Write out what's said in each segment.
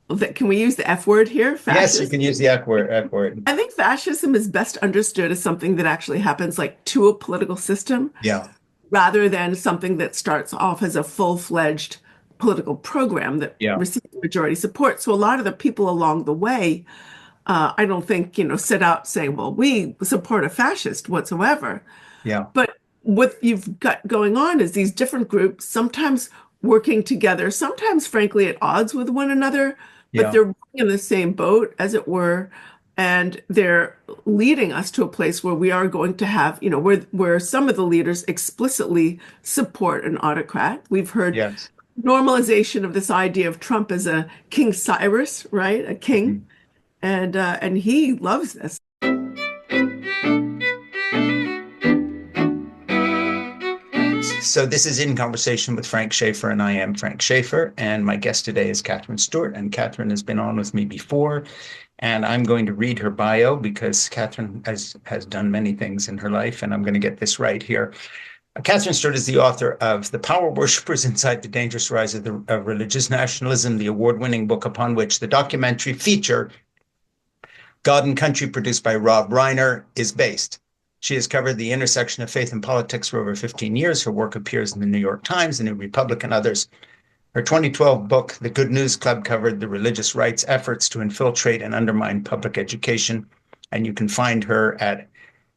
Can we use the F word here? Yes, you Fascist? can use the F word. F word. I think fascism is best understood as something that actually happens like to a political system Yeah, rather than something that starts off as a full-fledged political program that yeah, receives majority support. So a lot of the people along the way, I don't think, set out saying, well, we support a fascist whatsoever. yeah, But what you've got going on is these different groups, sometimes working together, sometimes, frankly, at odds with one another, but yeah. they're in the same boat, as it were. And they're leading us to a place where we are going to have, where some of the leaders explicitly support an autocrat. We've heard Yes. normalization of this idea of Trump as a King Cyrus, right? A king. Mhm. And he loves this. So this is In Conversation with Frank Schaeffer, and I am Frank Schaeffer, and my guest today is Katherine Stewart, and Katherine has been on with me before, and I'm going to read her bio because Katherine has done many things in her life, and I'm going to get this right here. Katherine Stewart is the author of The Power Worshippers Inside the Dangerous Rise of Religious Nationalism, the award-winning book upon which the documentary feature God and Country, produced by Rob Reiner, is based. She has covered the intersection of faith and politics for over 15 years. Her work appears in the New York Times, the New Republic, and others. Her 2012 book, The Good News Club, covered the religious right's efforts to infiltrate and undermine public education. And you can find her at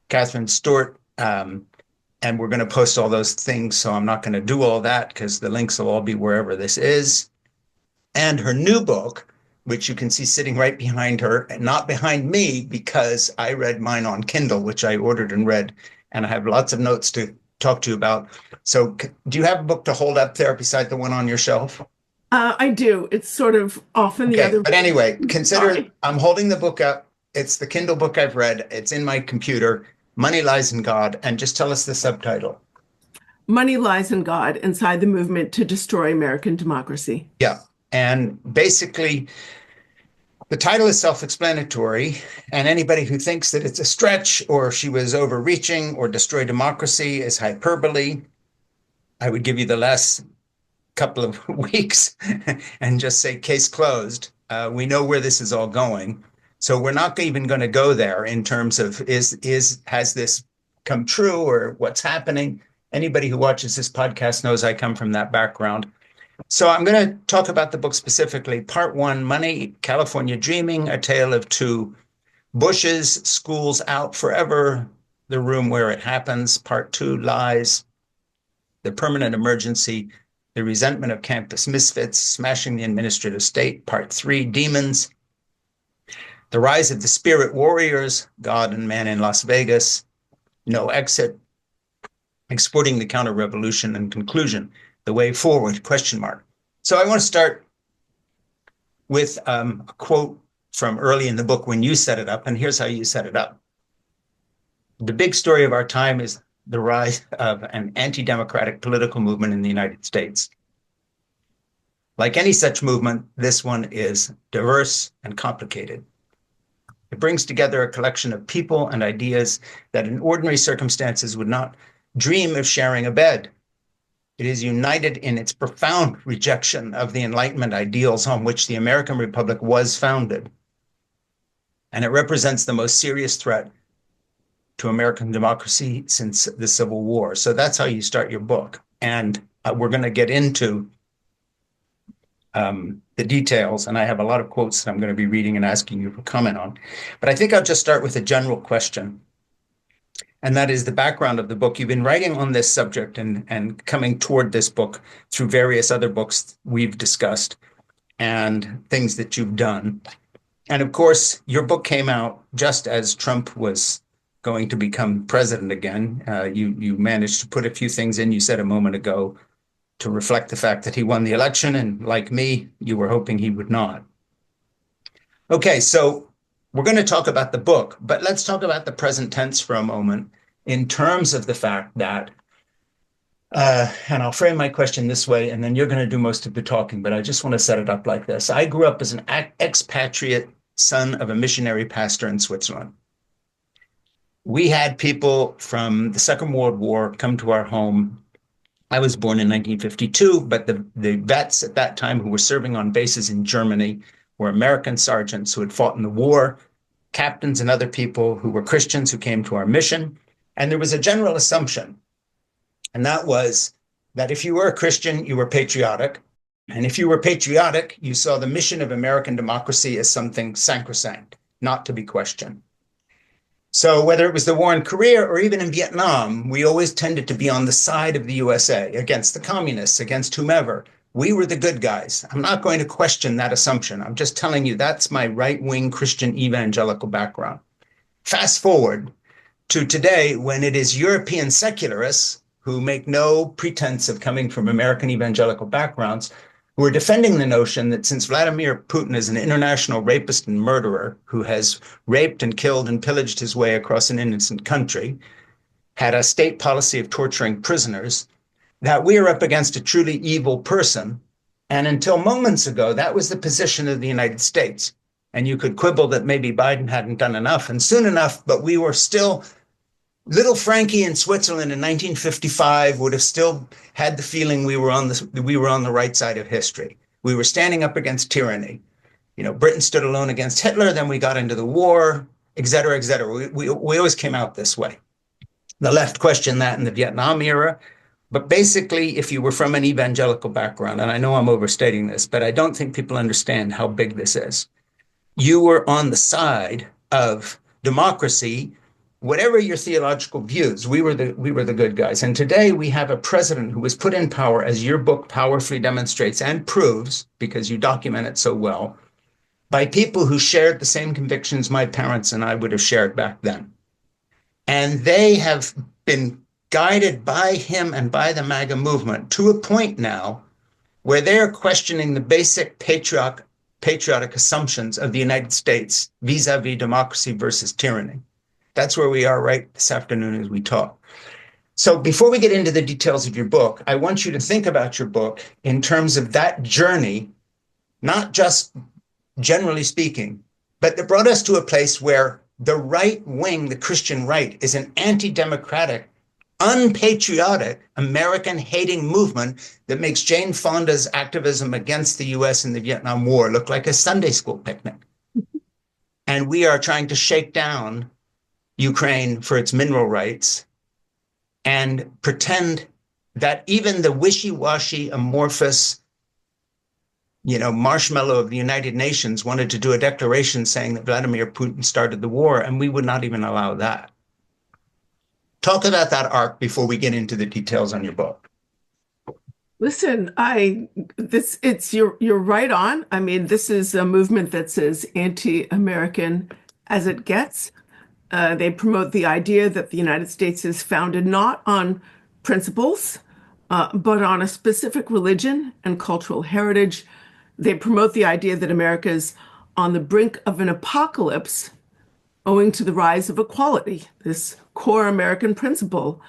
Katherine Stewart. And we're going to post all those things, so I'm not going to do all that because the links will all be wherever this is. And her new book, which you can see sitting right behind her, and not behind me because I read mine on Kindle, which I ordered and read, and I have lots of notes to talk to you about. So, do you have a book to hold up there beside the one on your shelf? I do. It's sort of off in the Okay, other but anyway, room. consider Sorry. I'm holding the book up. It's the Kindle book I've read. It's in my computer. Money Lies in God, and just tell us the subtitle. Money lies in God inside the movement to destroy American democracy. Yeah, and basically the title is self-explanatory, and anybody who thinks that it's a stretch or she was overreaching or destroy democracy is hyperbole. I would give you the last couple of weeks and just say case closed. We know where this is all going. So we're not even going to go there in terms of has this come true or what's happening. Anybody who watches this podcast knows I come from that background. So I'm going to talk about the book specifically. Part one, Money, California Dreaming, A Tale of Two Bushes, Schools Out Forever, The Room Where It Happens. Part two, Lies, The Permanent Emergency, The Resentment of Campus Misfits, Smashing the Administrative State. Part three, Demons, The Rise of the Spirit Warriors, God and Man in Las Vegas, No Exit, Exporting the Counter-Revolution, and Conclusion, The Way Forward, question mark. So I want to start with a quote from early in the book when you set it up, and here's how you set it up. The big story of our time is the rise of an anti-democratic political movement in the United States. Like any such movement, this one is diverse and complicated. It brings together a collection of people and ideas that in ordinary circumstances would not dream of sharing a bed. It is united in its profound rejection of the Enlightenment ideals on which the American Republic was founded. And it represents the most serious threat to American democracy since the Civil War. So that's how you start your book. And we're going to get into the details. And I have a lot of quotes that I'm going to be reading and asking you to comment on. But I think I'll just start with a general question. And that is the background of the book. You've been writing on this subject and coming toward this book through various other books we've discussed and things that you've done. And of course, your book came out just as Trump was going to become president again. You managed to put a few things in, you said a moment ago, to reflect the fact that he won the election. And like me, you were hoping he would not. Okay, so we're going to talk about the book, but let's talk about the present tense for a moment in terms of the fact that, and I'll frame my question this way, and then you're going to do most of the talking, but I just want to set it up like this. I grew up as an expatriate son of a missionary pastor in Switzerland. We had people from the Second World War come to our home. I was born in 1952, but the vets at that time who were serving on bases in Germany were American sergeants who had fought in the war, captains and other people who were Christians who came to our mission. And there was a general assumption, and that was that if you were a Christian, you were patriotic. And if you were patriotic, you saw the mission of American democracy as something sacrosanct, not to be questioned. So whether it was the war in Korea or even in Vietnam, we always tended to be on the side of the USA against the communists, against whomever. We were the good guys. I'm not going to question that assumption. I'm just telling you that's my right-wing Christian evangelical background. Fast forward to today, when it is European secularists who make no pretense of coming from American evangelical backgrounds, who are defending the notion that since Vladimir Putin is an international rapist and murderer who has raped and killed and pillaged his way across an innocent country, had a state policy of torturing prisoners, that we are up against a truly evil person. And until moments ago, that was the position of the United States. And you could quibble that maybe Biden hadn't done enough and soon enough, but we were still, little Frankie in Switzerland in 1955 would have still had the feeling we were on the right side of history. We were standing up against tyranny. You know, Britain stood alone against Hitler, then we got into the war, et cetera, et cetera. We always came out this way. The left questioned that in the Vietnam era. But basically, if you were from an evangelical background, and I know I'm overstating this, but I don't think people understand how big this is. You were on the side of democracy, whatever your theological views, we were the good guys. And today we have a president who was put in power, as your book powerfully demonstrates and proves, because you document it so well, by people who shared the same convictions my parents and I would have shared back then. And they have been guided by him and by the MAGA movement to a point now where they're questioning the basic patriotic assumptions of the United States vis-a-vis democracy versus tyranny. That's where we are right this afternoon as we talk. So before we get into the details of your book, I want you to think about your book in terms of that journey, not just generally speaking, but that brought us to a place where the right wing, the Christian right, is an anti-democratic, unpatriotic, American-hating movement that makes Jane Fonda's activism against the US in the Vietnam War look like a Sunday school picnic. And we are trying to shake down Ukraine for its mineral rights and pretend that even the wishy-washy, amorphous, marshmallow of the United Nations wanted to do a declaration saying that Vladimir Putin started the war, and we would not even allow that. Talk about that arc before we get into the details on your book. Listen, you're right on. I mean, this is a movement that's as anti-American as it gets. They promote the idea that the United States is founded not on principles, but on a specific religion and cultural heritage. They promote the idea that America is on the brink of an apocalypse owing to the rise of equality, this core American principle,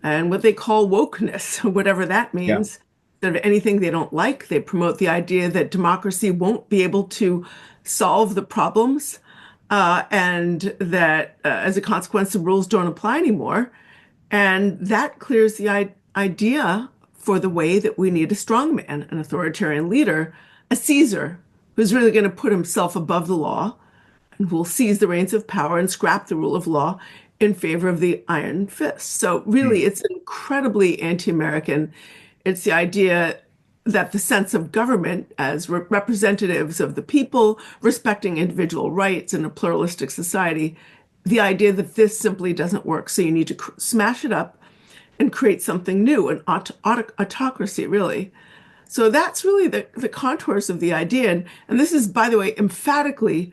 and what they call wokeness, whatever that means. Instead of anything they don't like, they promote the idea that democracy won't be able to solve the problems, and that as a consequence, the rules don't apply anymore. And that clears the idea for the way that we need a strongman, an authoritarian leader, a Caesar, who's really going to put himself above the law and who will seize the reins of power and scrap the rule of law in favor of the iron fist. So really, it's incredibly anti-American. It's the idea that the sense of government as representatives of the people, respecting individual rights in a pluralistic society, the idea that this simply doesn't work. So you need to smash it up and create something new, an autocracy, really. So that's really the contours of the idea. And this is, by the way, emphatically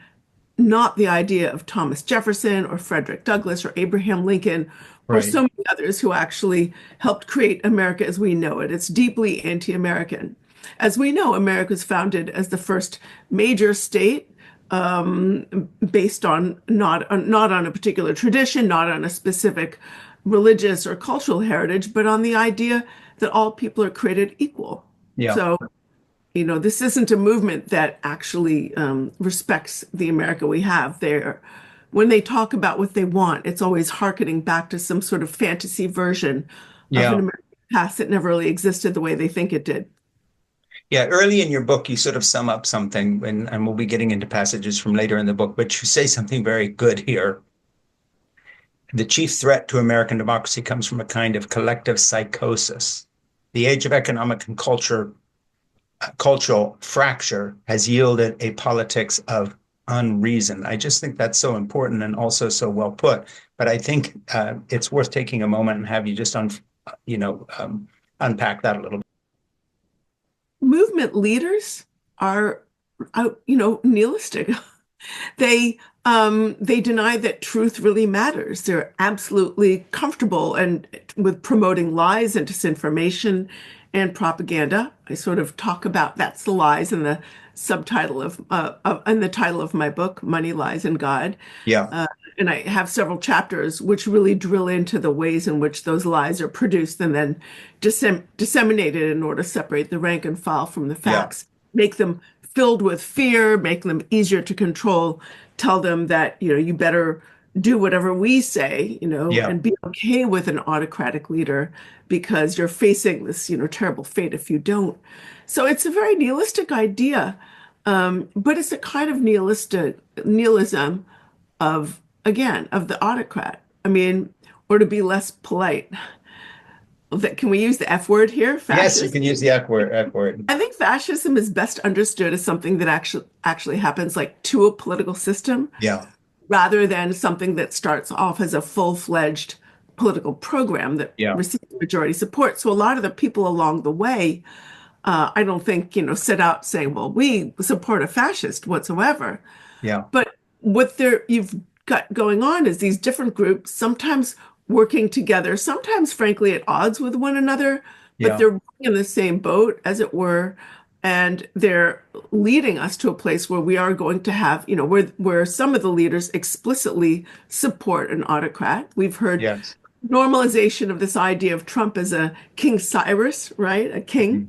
not the idea of Thomas Jefferson or Frederick Douglass or Abraham Lincoln or so many others who actually helped create America as we know it. It's deeply anti-American. As we know, America was founded as the first major state based on not on a particular tradition, not on a specific religious or cultural heritage, but on the idea that all people are created equal. Yeah. So, this isn't a movement that actually respects the America we have there. When they talk about what they want, it's always hearkening back to some sort of fantasy version of an American past that never really existed the way they think it did. Yeah, early in your book, you sort of sum up something, and we'll be getting into passages from later in the book, but you say something very good here. The chief threat to American democracy comes from a kind of collective psychosis. The age of economic and cultural fracture has yielded a politics of unreason. I just think that's so important and also so well put. But I think it's worth taking a moment and have you just you know, unpack that a little bit. Movement leaders are, nihilistic. They deny that truth really matters. They're absolutely comfortable and with promoting lies and disinformation and propaganda. I sort of talk about that's the lies in the subtitle in the title of my book, Money, Lies, and God. Yeah, Uh, and I have several chapters which really drill into the ways in which those lies are produced and then disseminated in order to separate the rank and file from the yeah, facts, make them filled with fear, make them easier to control, tell them that, you better do whatever we say, yeah, and be okay with an autocratic leader because you're facing this, terrible fate if you don't. So it's a very nihilistic idea, but it's a kind of nihilism of, again, of the autocrat. I mean, or to be less polite, can we use the F word here? yes, you Fascist. can use the F word. F word. I think fascism is best understood as something that actually happens like to a political system Yeah, rather than something that starts off as a full-fledged political program that yeah, receives majority support. So a lot of the people along the way, I don't think, set out saying, well, we support a fascist whatsoever. yeah, But what you've got going on is these different groups, sometimes working together, sometimes frankly at odds with one another, but yeah, they're in the same boat, as it were, and they're leading us to a place where we are going to have, where some of the leaders explicitly support an autocrat. We've heard yes. normalization of this idea of Trump as a King Cyrus, right? A king. Mhm.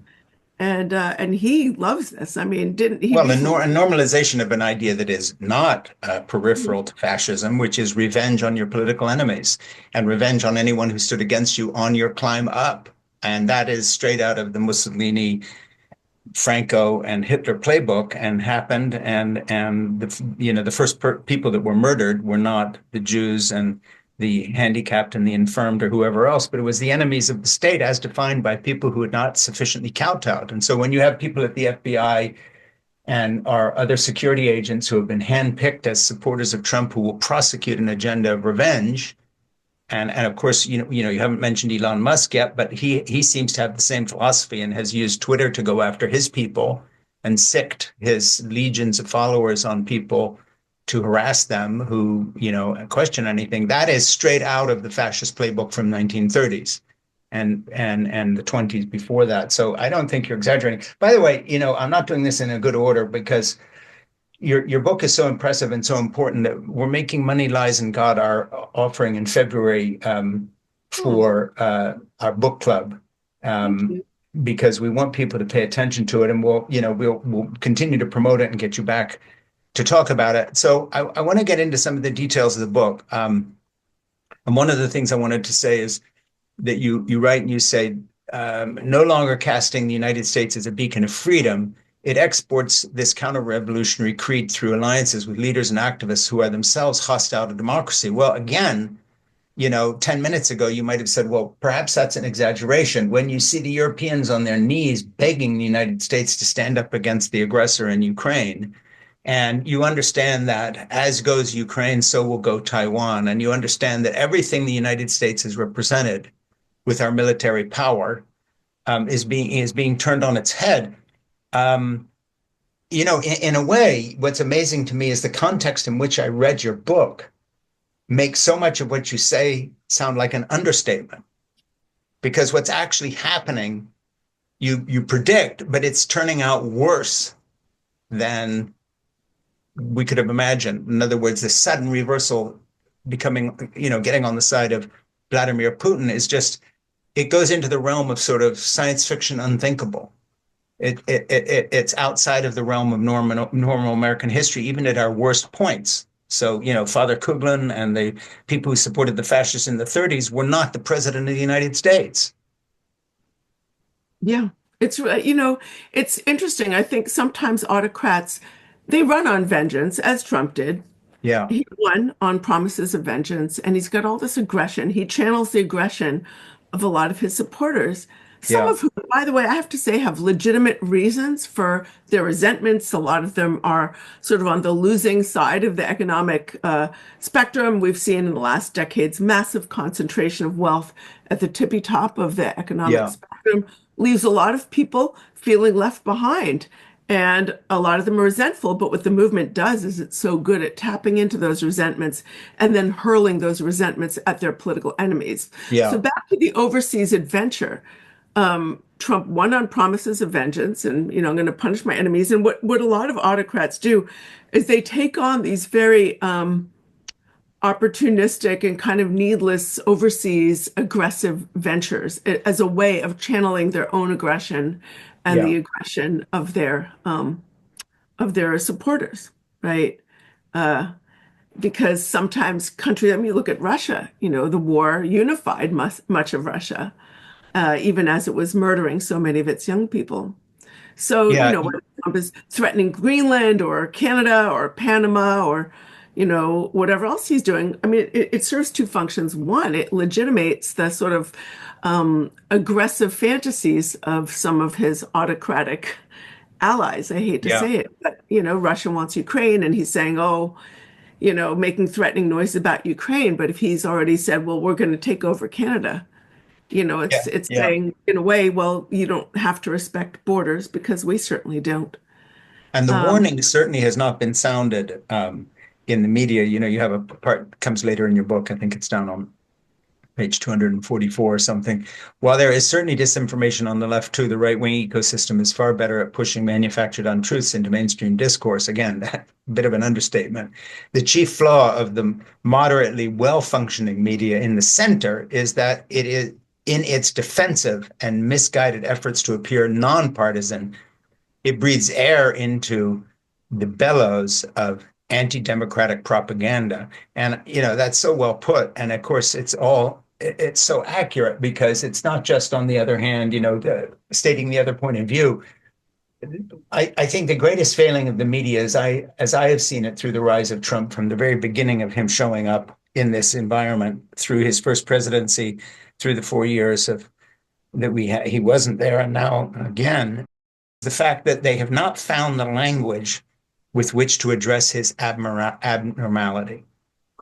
And he loves this. I mean, didn't he Well, recently? a normalization of an idea that is not peripheral to fascism, which is revenge on your political enemies and revenge on anyone who stood against you on your climb up. And that is straight out of the Mussolini, Franco, and Hitler playbook, and happened. And the first people that were murdered were not the Jews and the handicapped and the infirmed or whoever else, but it was the enemies of the state as defined by people who had not sufficiently kowtowed. And so when you have people at the FBI and our other security agents who have been handpicked as supporters of Trump who will prosecute an agenda of revenge. And of course, you haven't mentioned Elon Musk yet, but he seems to have the same philosophy and has used Twitter to go after his people and sicked his legions of followers on people to harass them who, question anything. That is straight out of the fascist playbook from 1930s and the 20s before that. So I don't think you're exaggerating. By the way, I'm not doing this in a good order because your book is so impressive and so important that we're making Money, Lies, and God our offering in February Oh, for our book club thank um, you. because we want people to pay attention to it, and we'll continue to promote it and get you back to talk about it. So I want to get into some of the details of the book. And one of the things I wanted to say is that you write and you say, no longer casting the United States as a beacon of freedom, it exports this counter-revolutionary creed through alliances with leaders and activists who are themselves hostile to democracy. Well, again, 10 minutes ago, you might have said, well, perhaps that's an exaggeration. When you see the Europeans on their knees begging the United States to stand up against the aggressor in Ukraine, and you understand that as goes Ukraine, so will go Taiwan, and you understand that everything the United States has represented with our military power is being turned on its head. Um, in a way, what's amazing to me is the context in which I read your book makes so much of what you say sound like an understatement. Because what's actually happening, you predict, but it's turning out worse than we could have imagined. In other words, the sudden reversal becoming, getting on the side of Vladimir Putin is just, it goes into the realm of sort of science fiction unthinkable. It's outside of the realm of normal American history, even at our worst points. So, Father Kuglin and the people who supported the fascists in the 30s were not the president of the United States. Yeah. It's interesting. I think sometimes autocrats, they run on vengeance, as Trump did. Yeah, He won on promises of vengeance, and he's got all this aggression. He channels the aggression of a lot of his supporters, some yeah, of whom, by the way, I have to say, have legitimate reasons for their resentments. A lot of them are sort of on the losing side of the economic spectrum. We've seen in the last decades massive concentration of wealth at the tippy top of the economic yeah, spectrum, leaves a lot of people feeling left behind. And a lot of them are resentful, but what the movement does is it's so good at tapping into those resentments and then hurling those resentments at their political enemies. So yeah, back to the overseas adventure. Trump won on promises of vengeance and, I'm going to punish my enemies. And what a lot of autocrats do is they take on these very opportunistic and kind of needless overseas aggressive ventures as a way of channeling their own aggression and yeah, the aggression of their supporters, right? Because sometimes countries, I mean, look at Russia, the war unified much of Russia, even as it was murdering so many of its young people. So, yeah, when Trump is threatening Greenland or Canada or Panama or, whatever else he's doing, I mean, it serves two functions. One, it legitimates the sort of aggressive fantasies of some of his autocratic allies. I hate to yeah. say it, but, Russia wants Ukraine, and he's saying, oh, making threatening noises about Ukraine. But if he's already said, well, we're going to take over Canada, Yeah, it's yeah. saying in a way, well, you don't have to respect borders because we certainly don't. And the Um, warning certainly has not been sounded in the media. You have a part comes later in your book. I think it's down on page 244 or something. While there is certainly disinformation on the left too, the right-wing ecosystem is far better at pushing manufactured untruths into mainstream discourse. Again, that bit of an understatement. The chief flaw of the moderately well-functioning media in the center is that it is in its defensive and misguided efforts to appear nonpartisan, it breathes air into the bellows of anti-democratic propaganda. And that's so well put. And of course it's so accurate because it's not just, on the other hand, stating the other point of view. I think the greatest failing of the media, as I have seen it through the rise of Trump, from the very beginning of him showing up in this environment, through his first presidency, through the 4 years of that he wasn't there, and now again, the fact that they have not found the language with which to address his abnormality.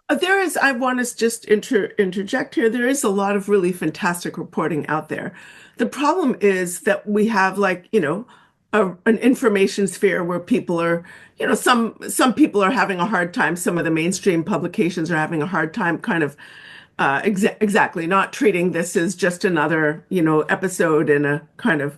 I want to just interject here. There is a lot of really fantastic reporting out there. The problem is that we have, like, an information sphere where people are, some people are having a hard time. Some of the mainstream publications are having a hard time kind of exactly not treating this as just another, episode in a kind of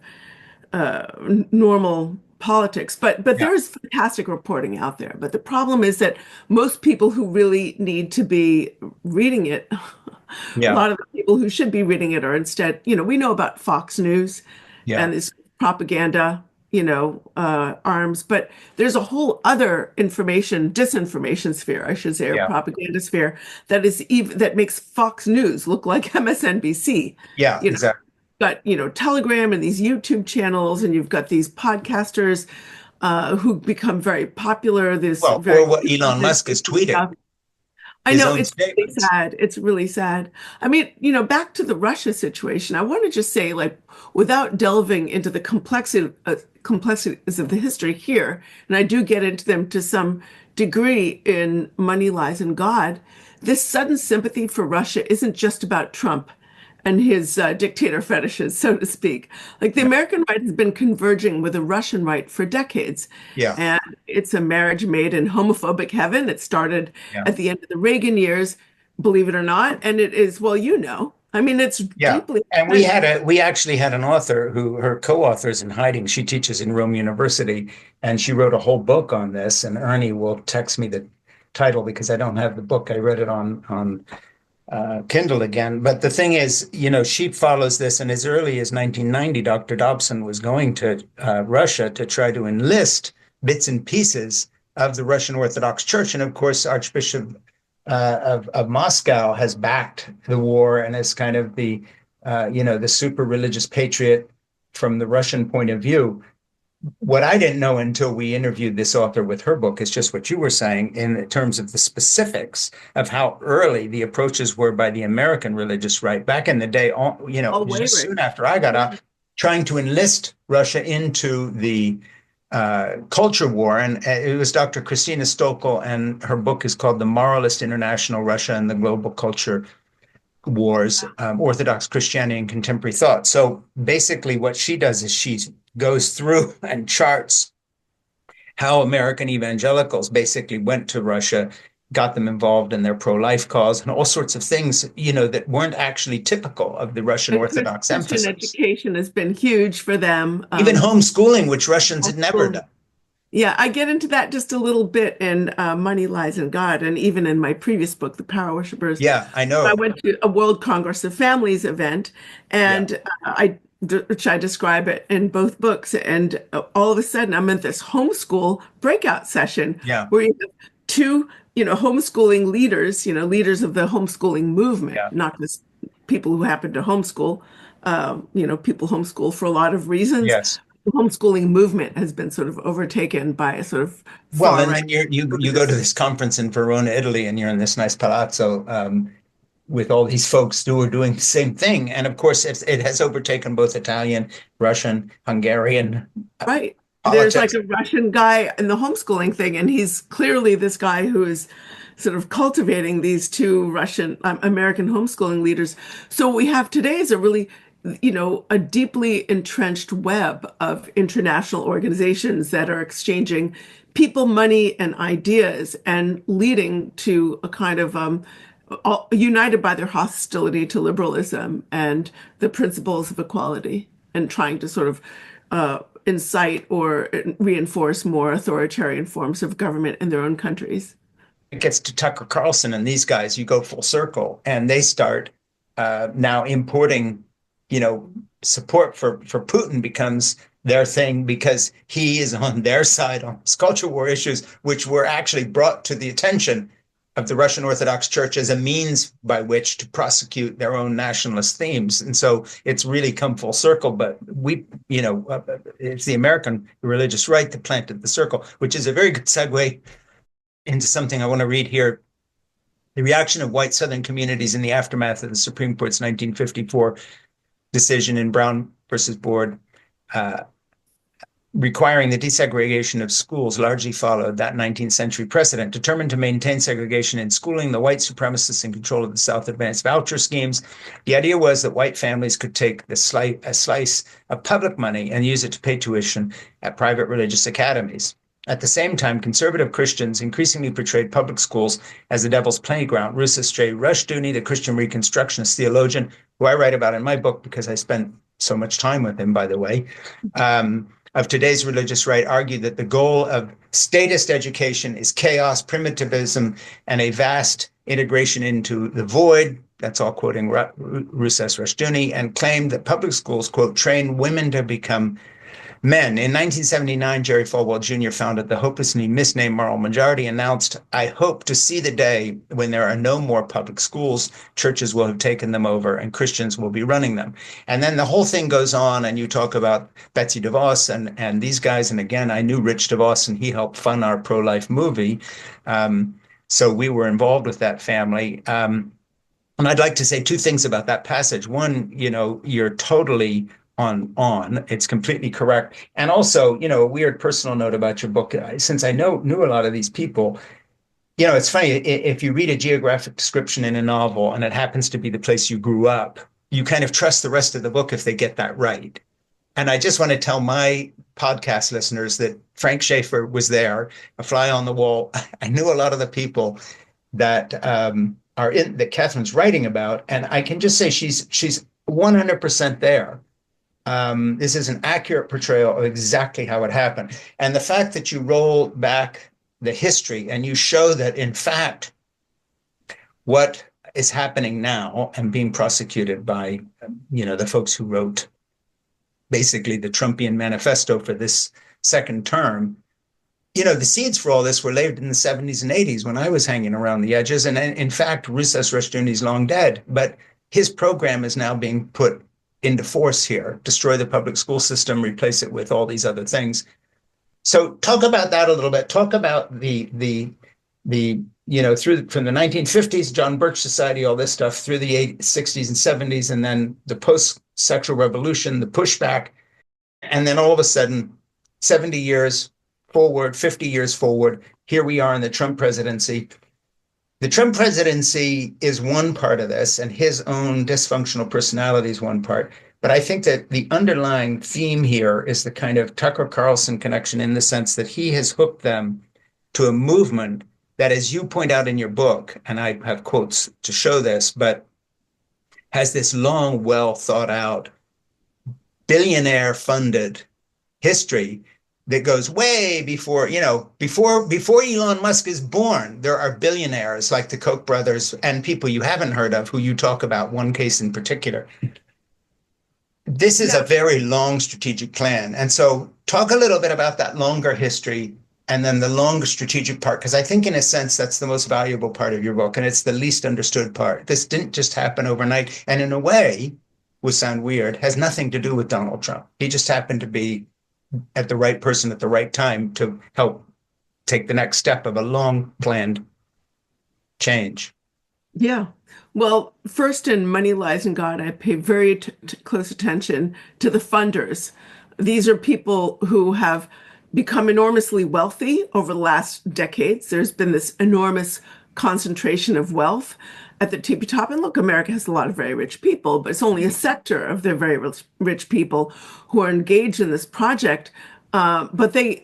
normal politics. But Yeah, there is fantastic reporting out there. But the problem is that most people who really need to be reading it, a yeah, lot of the people who should be reading it are instead, we know about Fox News yeah, and this propaganda, arms, but there's a whole other disinformation sphere, I should say, or yeah, propaganda sphere that makes Fox News look like MSNBC. yeah, You know, exactly. got, Telegram and these YouTube channels, and you've got these podcasters who become very popular, this Well, very or what Elon Musk is tweeting, stuff. I his know own it's really statements. sad. It's really sad. I mean, back to the Russia situation, I want to just say, like, without delving into the complexities of the history here, and I do get into them to some degree in Money, Lies, and God, this sudden sympathy for Russia isn't just about Trump and his dictator fetishes, so to speak. Like, the Yeah, American right has been converging with the Russian right for decades. yeah, And it's a marriage made in homophobic heaven. It started yeah, at the end of the Reagan years, believe it or not. And it is, well, I mean, it's yeah. deeply And we entrenched. had we actually had an author who her co-author is in hiding. She teaches in Rome University, and she wrote a whole book on this. And Ernie will text me the title because I don't have the book. I read it on Kindle again. But the thing is, she follows this, and as early as 1990, Dr. Dobson was going to Russia to try to enlist bits and pieces of the Russian Orthodox Church. And of course, Archbishop of Moscow has backed the war and is kind of the super religious patriot from the Russian point of view. What I didn't know until we interviewed this author with her book is just what you were saying in terms of the specifics of how early the approaches were by the American religious right. Back in the day, Oh, way just right. soon after I got out, trying to enlist Russia into the culture war. And it was Dr. Christina Stokel, and her book is called The Moralist International Russia and the Global Culture Wars, Orthodox Christianity and Contemporary Thought. So basically what she does is she goes through and charts how American evangelicals basically went to Russia, got them involved in their pro-life cause and all sorts of things, that weren't actually typical of the Russian And Orthodox Christian emphasis. education has been huge for them. Even homeschooling, which Russians had never Homeschool. done. Yeah, I get into that just a little bit in Money Lies in God, and even in my previous book, The Power Worshippers. Yeah, I I know. went to a World Congress of Families event, Yeah, and which I describe it in both books. And all of a sudden, I'm in this homeschool breakout session yeah, where you have two, homeschooling leaders, leaders of the homeschooling movement, yeah. not just people who happen to homeschool. People homeschool for a lot of reasons. Yes. The homeschooling movement has been sort of overtaken by a sort of Well, far and right. then you go to this conference in Verona, Italy, and you're in this nice palazzo with all these folks who are doing the same thing. And of course, it has overtaken both Italian, Russian, Hungarian Right. There's like politics. a Russian guy in the homeschooling thing, and he's clearly this guy who is sort of cultivating these two Russian American homeschooling leaders. So what we have today is a really, a deeply entrenched web of international organizations that are exchanging people, money, and ideas, and leading to a kind of united by their hostility to liberalism and the principles of equality, and trying to sort of incite or reinforce more authoritarian forms of government in their own countries. It gets to Tucker Carlson and these guys, you go full circle, and they start now importing, support for Putin becomes their thing because he is on their side on these culture war issues, which were actually brought to the attention of the Russian Orthodox Church as a means by which to prosecute their own nationalist themes. And so it's really come full circle. But it's the American religious right that planted the circle, which is a very good segue into something I want to read here. The reaction of white Southern communities in the aftermath of the Supreme Court's 1954 decision in Brown versus Board, requiring the desegregation of schools, largely followed that 19th century precedent. Determined to maintain segregation in schooling, the white supremacists in control of the South advanced voucher schemes. The idea was that white families could take a slice of public money and use it to pay tuition at private religious academies. At the same time, conservative Christians increasingly portrayed public schools as the devil's playground. Rousas J. Rushdoony, the Christian Reconstructionist theologian, who I write about in my book because I spent so much time with him, by the way, of today's religious right, argued that the goal of statist education is chaos, primitivism, and a vast integration into the void. That's all quoting Rousas Rushdoony, and claimed that public schools, quote, train women to become men. In 1979, Jerry Falwell Jr. founded the hopelessly misnamed Moral Majority, announced, I hope to see the day when there are no more public schools, churches will have taken them over, and Christians will be running them. And then the whole thing goes on, and you talk about Betsy DeVos and these guys. And again, I knew Rich DeVos, and he helped fund our pro-life movie. So we were involved with that family. And I'd like to say two things about that passage. One, you're totally on. It's completely correct. And also, a weird personal note about your book. Since I knew a lot of these people, it's funny, if you read a geographic description in a novel and it happens to be the place you grew up, you kind of trust the rest of the book if they get that right. And I just want to tell my podcast listeners that Frank Schaeffer was there, a fly on the wall. I knew a lot of the people that that Catherine's writing about, and I can just say she's 100% there. This is an accurate portrayal of exactly how it happened. And the fact that you roll back the history and you show that, in fact, what is happening now and being prosecuted by, the folks who wrote basically the Trumpian manifesto for this second term, the seeds for all this were laid in the 70s and 80s when I was hanging around the edges. And in fact, Rousas Rushdoony's long dead, but his program is now being put into force here, destroy the public school system, replace it with all these other things. So talk about that a little bit. Talk about the through from the 1950s, John Birch Society, all this stuff, through the 80s, 60s and 70s, and then the post-sexual revolution, the pushback, and then all of a sudden, 70 years forward, 50 years forward, here we are in the Trump presidency. The Trump presidency is one part of this, and his own dysfunctional personality is one part. But I think that the underlying theme here is the kind of Tucker Carlson connection, in the sense that he has hooked them to a movement that, as you point out in your book, and I have quotes to show this, but has this long, well thought out, billionaire funded history that goes way before, before Elon Musk is born. There are billionaires like the Koch brothers and people you haven't heard of who you talk about, one case in particular. This is a very long strategic plan. And so talk a little bit about that longer history and then the longer strategic part, because I think in a sense that's the most valuable part of your book, and it's the least understood part. This didn't just happen overnight, and in a way, would sound weird, has nothing to do with Donald Trump. He just happened to be at the right person at the right time to help take the next step of a long planned change. Yeah. Well, first in Money, Lies, and God, I pay very close attention to the funders. These are people who have become enormously wealthy over the last decades. There's been this enormous concentration of wealth at the tippy top. And look, America has a lot of very rich people, but it's only a sector of the very rich people who are engaged in this project. But the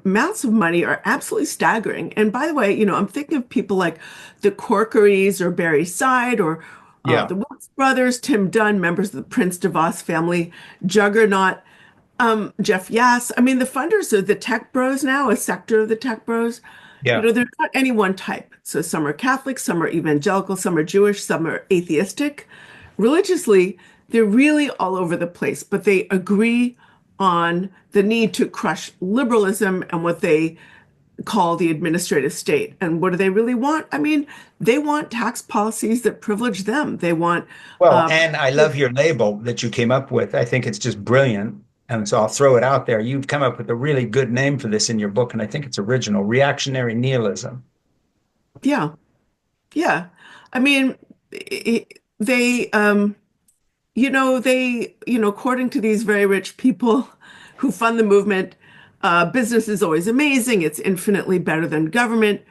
amounts of money are absolutely staggering. And by the way, I'm thinking of people like the Corkerys or Barry Side or Yeah. the Wilks brothers, Tim Dunn, members of the Prince DeVos family, juggernaut, Jeff Yass. I mean, the funders are the tech bros now, a sector of the tech bros. Yeah. They're not any one type. So some are Catholic, some are evangelical, some are Jewish, some are atheistic. Religiously, they're really all over the place, but they agree on the need to crush liberalism and what they call the administrative state. And what do they really want? I mean, they want tax policies that privilege them. They want, Well, uh, and I love your label that you came up with. I think it's just brilliant. And so I'll throw it out there. You've come up with a really good name for this in your book, and I think it's original: reactionary nihilism. yeah, yeah. I mean, they, according to these very rich people who fund the movement, business is always amazing. It's infinitely better than government.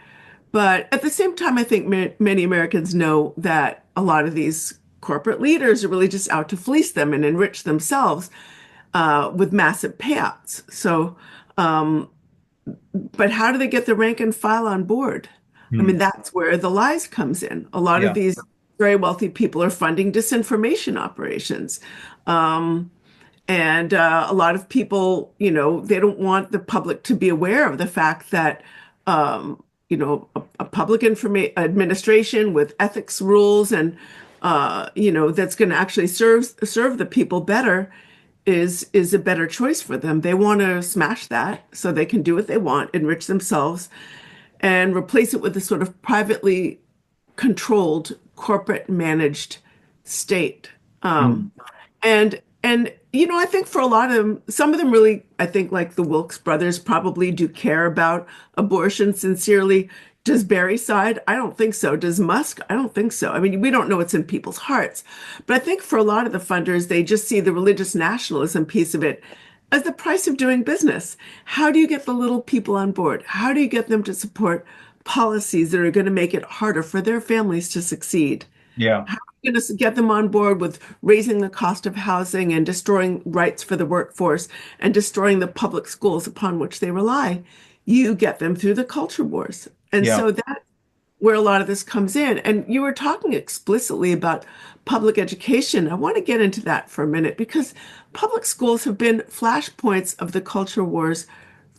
But at the same time, I think many Americans know that a lot of these corporate leaders are really just out to fleece them and enrich themselves with massive payouts. So, but how do they get the rank and file on board? I Hmm. mean, that's where the lies comes in. A lot of Yeah. these very wealthy people are funding disinformation operations. Um, and a lot of people, they don't want the public to be aware of the fact that, a public administration with ethics rules and, that's going to actually serve the people better is a better choice for them. They want to smash that so they can do what they want, enrich themselves, and replace it with a sort of privately controlled, corporate managed state. Hmm. And I think for a lot of them, some of them really, I think like the Wilks brothers probably do care about abortion sincerely. Does Barry side? I don't think so. Does Musk? I don't think so. I mean, we don't know what's in people's hearts. But I think for a lot of the funders, they just see the religious nationalism piece of it as the price of doing business. How do you get the little people on board? How do you get them to support policies that are going to make it harder for their families to succeed? Yeah. How are you going to get them on board with raising the cost of housing and destroying rights for the workforce and destroying the public schools upon which they rely? You get them through the culture wars. And Yeah. so that's where a lot of this comes in. And you were talking explicitly about public education. I want to get into that for a minute because public schools have been flashpoints of the culture wars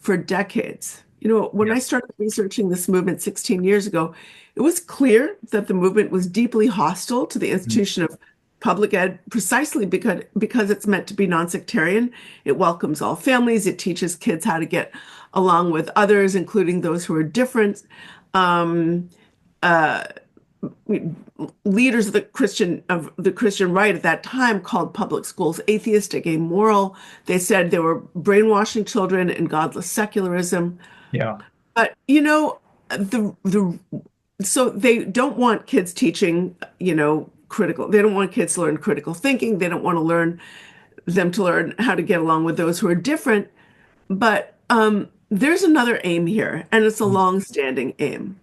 for decades. When Yeah. I started researching this movement 16 years ago, it was clear that the movement was deeply hostile to the institution of public ed precisely because it's meant to be nonsectarian. It welcomes all families. It teaches kids how to get along with others, including those who are different. Um, leaders of the Christian right at that time called public schools atheistic, amoral. They said they were brainwashing children and godless secularism. Yeah. But the so they don't want kids teaching, critical. They don't want kids to learn critical thinking. They don't want to learn them to learn how to get along with those who are different. But there's another aim here, and it's a long-standing aim.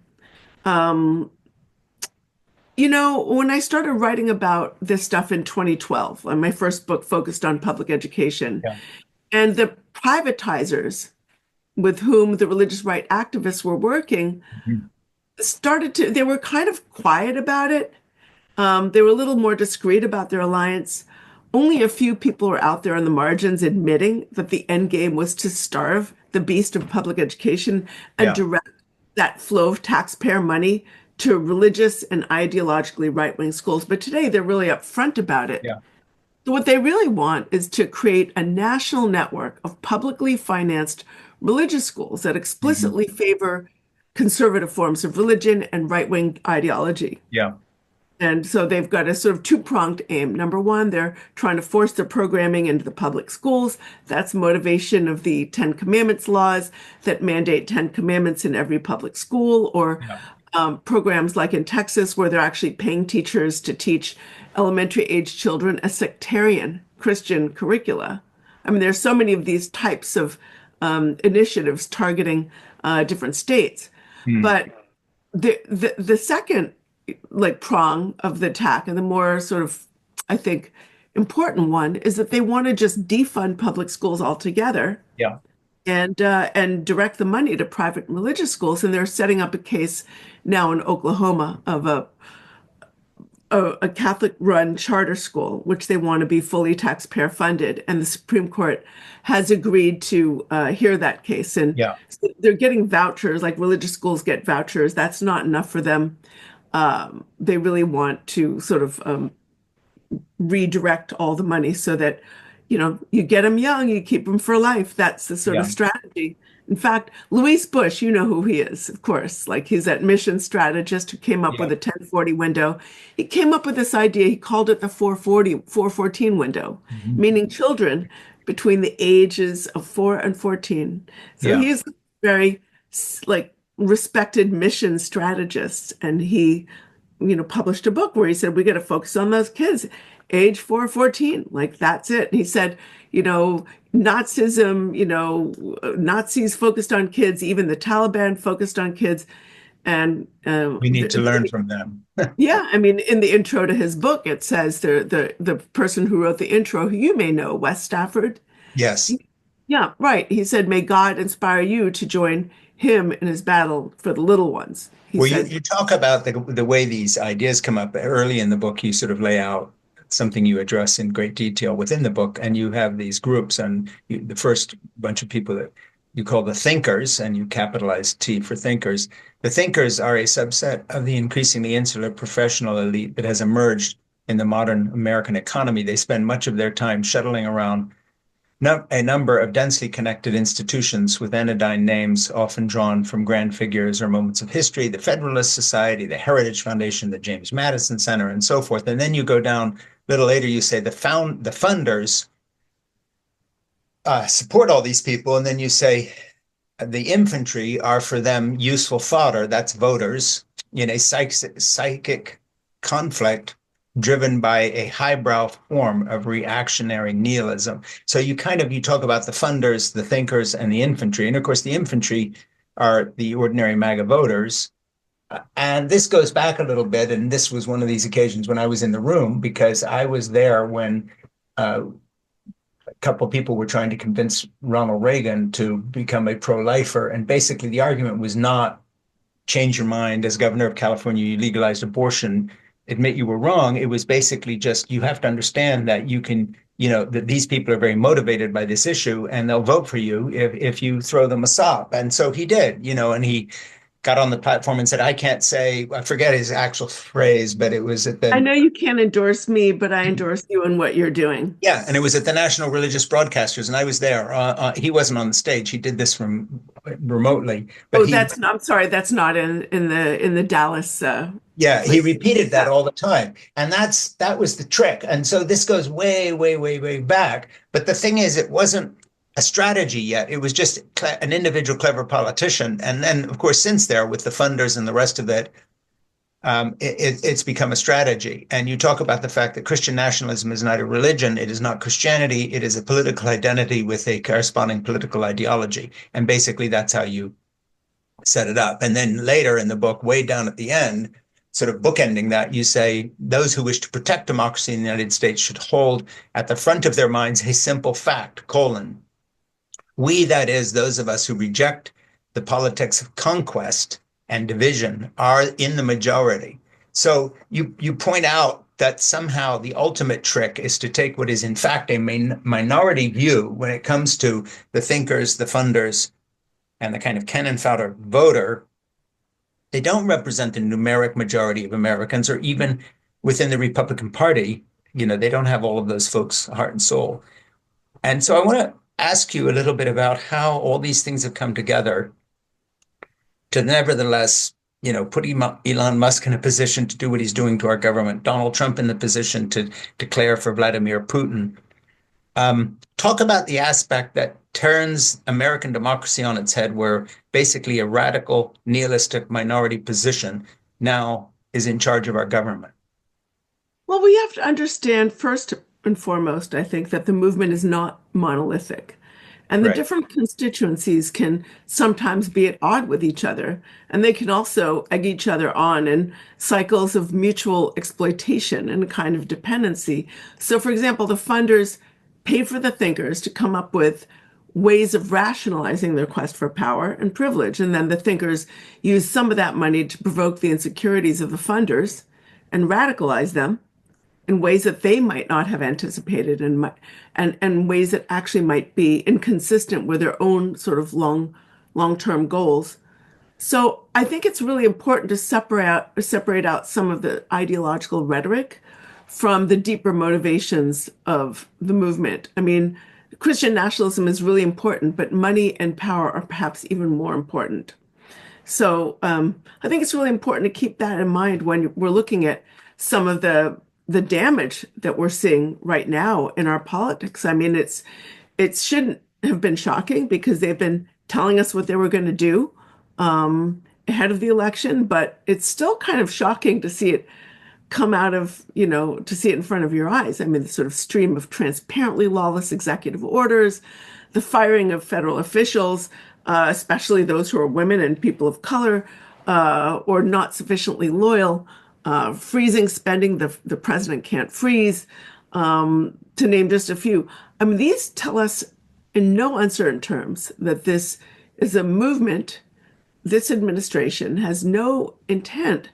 When I started writing about this stuff in 2012, my first book focused on public education, Yeah. and the privatizers with whom the religious right activists were working Mhm. they were kind of quiet about it. They were a little more discreet about their alliance. Only a few people were out there on the margins admitting that the end game was to starve the beast of public education and Yeah. direct that flow of taxpayer money to religious and ideologically right-wing schools. But today they're really upfront about it. Yeah. So what they really want is to create a national network of publicly financed religious schools that Mhm. explicitly favor conservative forms of religion and right-wing ideology. Yeah. And so they've got a sort of two-pronged aim. Number one, they're trying to force their programming into the public schools. That's motivation of the Ten Commandments laws that mandate Ten Commandments in every public school, or Yeah. programs like in Texas where they're actually paying teachers to teach elementary age children a sectarian Christian curricula. I mean, there's so many of these types of initiatives targeting different states. Mm. But the second like prong of the attack, and the more sort of, I think, important one, is that they want to just defund public schools altogether Yeah. and direct the money to private religious schools. And they're setting up a case now in Oklahoma of a Catholic-run charter school, which they want to be fully taxpayer funded. And the Supreme Court has agreed to hear that case. And Yeah. so they're getting vouchers, like religious schools get vouchers. That's not enough for them. They really want to sort of redirect all the money so that, you get them young, you keep them for life. That's the sort of Yeah. strategy. In fact, Luis Bush, you know who he is, of course. Like, he's that mission strategist who came up Yeah. with a 1040 window. He came up with this idea. He called it the 414 window, Mhm. meaning children between the ages of 4 and 14. So Yeah. he's very like respected mission strategist, and he published a book where he said we got to focus on those kids age 4 14, like that's it. And he said, Nazism, Nazis focused on kids, even the Taliban focused on kids. And We need to learn from them. yeah, I mean, in the intro to his book, it says the person who wrote the intro, who you may know, Wes Stafford. Yes. Yeah, right. He said, may God inspire you to join him in his battle for the little ones. He Well, said, you talk about the way these ideas come up early in the book. You sort of lay out something you address in great detail within the book, and you have these groups. And the first bunch of people that you call the thinkers, and you capitalize T for thinkers. The thinkers are a subset of the increasingly insular professional elite that has emerged in the modern American economy. They spend much of their time shuttling around a number of densely connected institutions with anodyne names often drawn from grand figures or moments of history, the Federalist Society, the Heritage Foundation, the James Madison Center, and so forth. And then you go down a little later, you say the funders support all these people, and then you say the infantry are for them useful fodder, that's voters, in a psychic conflict driven by a highbrow form of reactionary nihilism. So you talk about the funders, the thinkers, and the infantry. And of course, the infantry are the ordinary MAGA voters. And this goes back a little bit. And this was one of these occasions when I was in the room, because I was there when a couple of people were trying to convince Ronald Reagan to become a pro-lifer. And basically the argument was not change your mind. As governor of California, you legalized abortion, admit you were wrong. It was basically just, you have to understand that you can, that these people are very motivated by this issue and they'll vote for you if you throw them a sop. And so he did, and he got on the platform and said, I can't say, I forget his actual phrase, but it was at I the, know you can't endorse me, but I endorse you in what you're doing. yeah, and it was at the National Religious Broadcasters, and I was there. He wasn't on the stage. He did this from remotely, but Oh, he, that's not, I'm sorry, that's not in the Dallas yeah, he place. repeated that Yeah. all the time. And that was the trick. And so this goes way, way, way, way back. But the thing is, it wasn't a strategy yet. It was just an individual clever politician. And then, of course, since there, with the funders and the rest of it, it's become a strategy. And you talk about the fact that Christian nationalism is not a religion, it is not Christianity, it is a political identity with a corresponding political ideology. And basically, that's how you set it up. And then later in the book, way down at the end, sort of bookending that, you say those who wish to protect democracy in the United States should hold at the front of their minds a simple fact, colon, we, that is, those of us who reject the politics of conquest and division, are in the majority. So you point out that somehow the ultimate trick is to take what is in fact a minority view when it comes to the thinkers, the funders, and the kind of cannon fodder voter. They don't represent the numeric majority of Americans, or even within the Republican Party. They don't have all of those folks' heart and soul. And so I want to ask you a little bit about how all these things have come together to nevertheless, put Elon Musk in a position to do what he's doing to our government, Donald Trump in the position to declare for Vladimir Putin. Talk about the aspect that turns American democracy on its head, where basically a radical nihilistic minority position now is in charge of our government. Well, we have to understand first and foremost, I think, that the movement is not monolithic. And the Right. different constituencies can sometimes be at odds with each other. And they can also egg each other on in cycles of mutual exploitation and a kind of dependency. So, for example, the funders pay for the thinkers to come up with ways of rationalizing their quest for power and privilege. And then the thinkers use some of that money to provoke the insecurities of the funders and radicalize them in ways that they might not have anticipated, and ways that actually might be inconsistent with their own sort of long-term goals. So I think it's really important to separate out some of the ideological rhetoric from the deeper motivations of the movement. I mean, Christian nationalism is really important, but money and power are perhaps even more important. So I think it's really important to keep that in mind when we're looking at some of the damage that we're seeing right now in our politics. I mean, it shouldn't have been shocking because they've been telling us what they were going to do ahead of the election, but it's still kind of shocking to see it come out of, to see it in front of your eyes. I mean, the sort of stream of transparently lawless executive orders, the firing of federal officials, especially those who are women and people of color, or not sufficiently loyal, freezing spending the president can't freeze, to name just a few. I mean, these tell us in no uncertain terms that this is a movement. This administration has no intention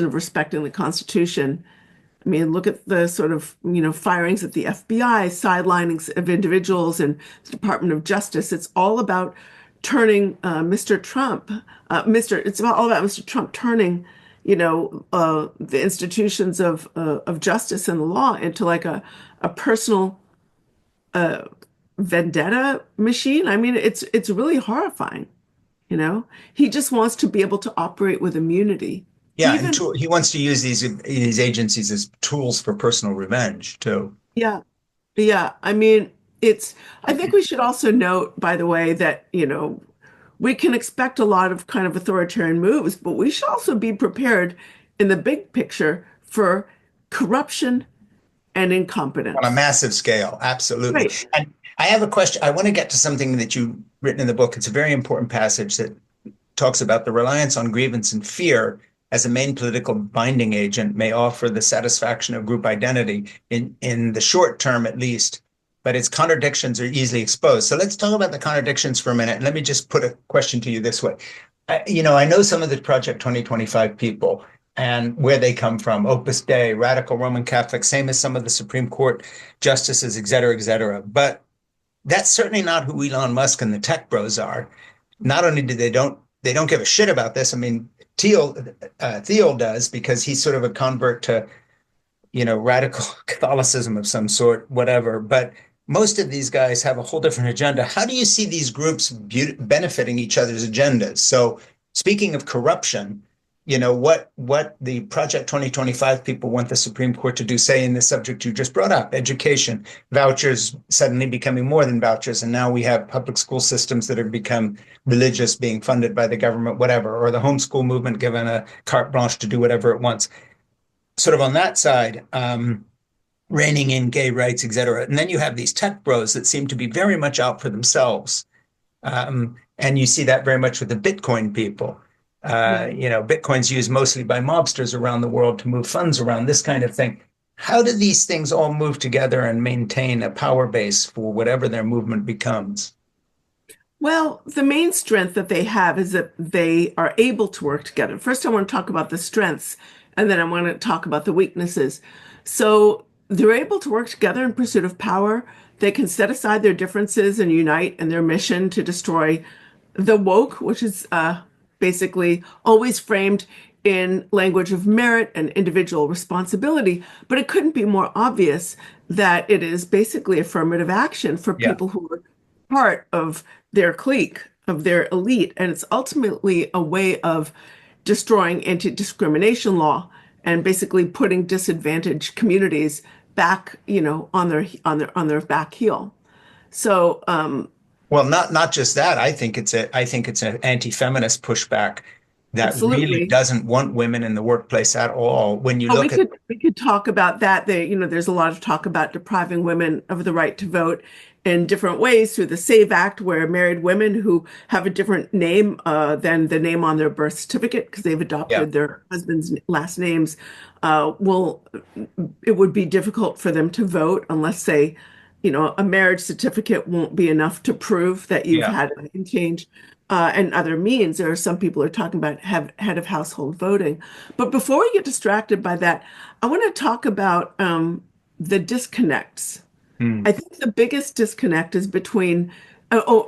of respecting the Constitution. I mean, look at the sort of, firings at the FBI, sidelining of individuals, and the Department of Justice. It's all about turning Mr. Trump, it's all about Mr. Trump turning, the institutions of justice and the law into like a personal vendetta machine. I mean, it's really horrifying. He just wants to be able to operate with immunity. Yeah, and Even, he wants to use these agencies as tools for personal revenge too. yeah, yeah. I mean, I think we should also note, by the way, that, we can expect a lot of kind of authoritarian moves, but we should also be prepared in the big picture for corruption and On a incompetence. massive scale, absolutely. Right. And I have a question. I want to get to something that you've written in the book. It's a very important passage that talks about the reliance on grievance and fear as a main political binding agent may offer the satisfaction of group identity in the short term, at least, but its contradictions are easily exposed. So let's talk about the contradictions for a minute. And let me just put a question to you this way. I know some of the Project 2025 people and where they come from, Opus Dei, radical Roman Catholic, same as some of the Supreme Court justices, et cetera, et cetera. But that's certainly not who Elon Musk and the tech bros are. Not only do they don't they don't give a shit about this. I mean, Thiel does because he's sort of a convert to, radical Catholicism of some sort, whatever. But most of these guys have a whole different agenda. How do you see these groups benefiting each other's agendas? So, speaking of corruption, what the Project 2025 people want the Supreme Court to do, say in the subject you just brought up, education, vouchers suddenly becoming more than vouchers, and now we have public school systems that have become religious, being funded by the government, whatever, or the homeschool movement given a carte blanche to do whatever it wants. Sort of on that side, reining in gay rights, et cetera. And then you have these tech bros that seem to be very much out for themselves. And you see that very much with the Bitcoin people. Yeah. Bitcoin's used mostly by mobsters around the world to move funds around, this kind of thing. How do these things all move together and maintain a power base for whatever their movement becomes? Well, the main strength that they have is that they are able to work together. First, I want to talk about the strengths, and then I want to talk about the weaknesses. So they're able to work together in pursuit of power. They can set aside their differences and unite in their mission to destroy the woke, which is basically always framed in language of merit and individual responsibility. But it couldn't be more obvious that it is basically affirmative action for Yeah, people who are part of their clique, of their elite. And it's ultimately a way of destroying anti-discrimination law and basically putting disadvantaged communities back, on their back heel. So well, not just that. I think it's an anti-feminist pushback that really absolutely. doesn't want women in the workplace at all. When you Oh, we look at, could we could talk about that. There's a lot of talk about depriving women of the right to vote in different ways through the SAVE Act, where married women who have a different name than the name on their birth certificate because they've yeah, adopted their husband's last names, will it would be difficult for them to vote unless a marriage certificate won't be enough to prove that you've yeah, had a name change. And other means. There are some people who are talking about have head of household voting. But before we get distracted by that, I want to talk about the disconnects. hmm, I think the biggest disconnect is between,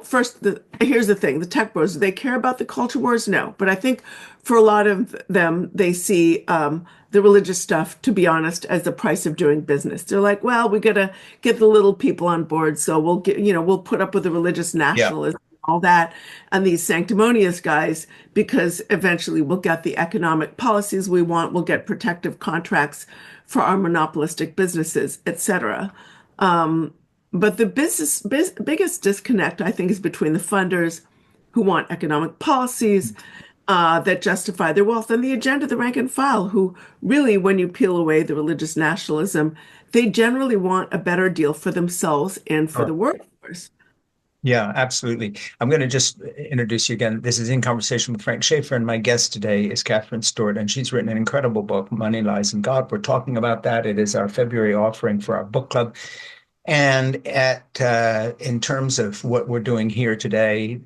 first, here's the thing, the tech bros, do they care about the culture wars? No. But I think for a lot of them, they see the religious stuff, to be honest, as the price of doing business. They're like, well, we got to get the little people on board. So we'll put up with the religious yeah, nationalism, all that, and these sanctimonious guys, because eventually we'll get the economic policies we want, we'll get protective contracts for our monopolistic businesses, etc. But the biggest disconnect, I think, is between the funders who want economic policies that justify their wealth and the agenda of the rank and file, who really, when you peel away the religious nationalism, they generally want a better deal for themselves and for sure. the workforce. Yeah, absolutely. I'm going to just introduce you again. This is In Conversation with Frank Schaeffer, and my guest today is Katherine Stewart, and she's written an incredible book, Money, Lies, and God. We're talking about that. It is our February offering for our book club. And in terms of what we're doing here today,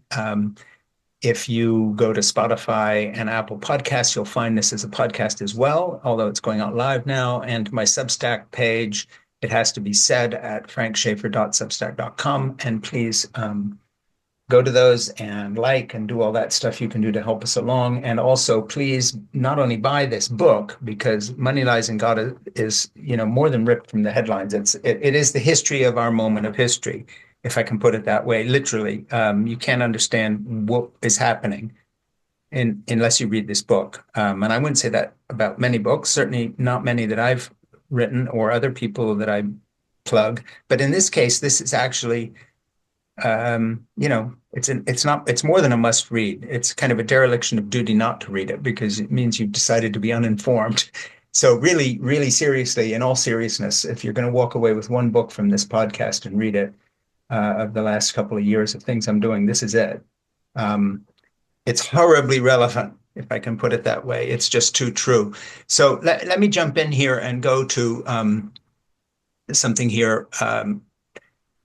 if you go to Spotify and Apple Podcasts, you'll find this as a podcast as well, although it's going out live now. And my Substack page, it has to be said, at frankschaeffer.substack.com. And please go to those and like and do all that stuff you can do to help us along. And also, please not only buy this book, because Money, Lies, and God is more than ripped from the headlines. It is the history of our moment of history, if I can put it that way. Literally, you can't understand what is happening unless you read this book. And I wouldn't say that about many books, certainly not many that I've written or other people that I plug. But in this case, this is actually it's more than a must read. It's kind of a dereliction of duty not to read it because it means you've decided to be uninformed. So really, really seriously, in all seriousness, if you're going to walk away with one book from this podcast and read it of the last couple of years of things I'm doing, this is it. Um, it's horribly relevant, if I can put it that way. It's just too true. So let me jump in here and go to something here.